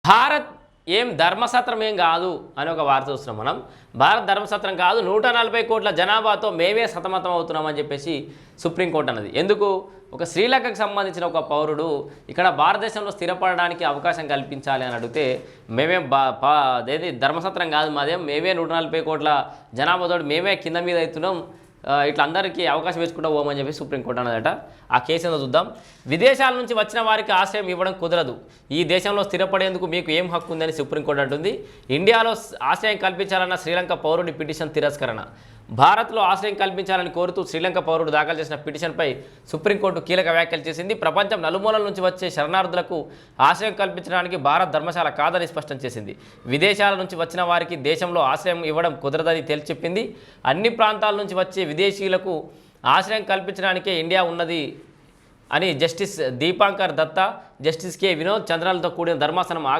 భారత్ ఏం ధర్మసత్రం ఏం కాదు అని ఒక వార్త చూస్తున్నాం మనం. భారత్ ధర్మసత్రం కాదు, 140 కోట్ల జనాభాతో మేమే సతమతం అవుతున్నామని చెప్పేసి సుప్రీంకోర్టు అన్నది. ఎందుకు? ఒక శ్రీలంకకు సంబంధించిన ఒక పౌరుడు ఇక్కడ భారతదేశంలో స్థిరపడడానికి అవకాశం కల్పించాలి అని అడిగితే మేమేం అదేది ధర్మసత్రం కాదు మాదేం, మేమే 140 కోట్ల జనాభాతో మేమే కింద మీద అవుతున్నాం, ఇట్లా అందరికీ అవకాశం వేసుకుంటూ పోమని చెప్పి సుప్రీంకోర్టు అన్నదట. ఆ కేసు ఏదో చూద్దాం. విదేశాల నుంచి వచ్చిన వారికి ఆశ్రయం ఇవ్వడం కుదరదు, ఈ దేశంలో స్థిరపడేందుకు మీకు ఏం హక్కు ఉందని సుప్రీంకోర్టు అంటుంది. ఇండియాలో ఆశ్రయం కల్పించాలన్న శ్రీలంక పౌరుడి పిటిషన్ తిరస్కరణ. భారత్లో ఆశ్రయం కల్పించాలని కోరుతూ శ్రీలంక పౌరుడు దాఖలు చేసిన పిటిషన్పై సుప్రీంకోర్టు కీలక వ్యాఖ్యలు చేసింది. ప్రపంచం నలుమూలల నుంచి వచ్చే శరణార్థులకు ఆశ్రయం కల్పించడానికి భారత్ ధర్మశాల కాదని స్పష్టం చేసింది. విదేశాల నుంచి వచ్చిన వారికి దేశంలో ఆశ్రయం ఇవ్వడం కుదరదని తేల్చి చెప్పింది. అన్ని ప్రాంతాల నుంచి వచ్చే విదేశీయులకు ఆశ్రయం కల్పించడానికే ఇండియా ఉన్నది అని justice Dipankar Datta, justice K Vinod చంద్రాలతో కూడిన ధర్మాసనం ఆగ్రహం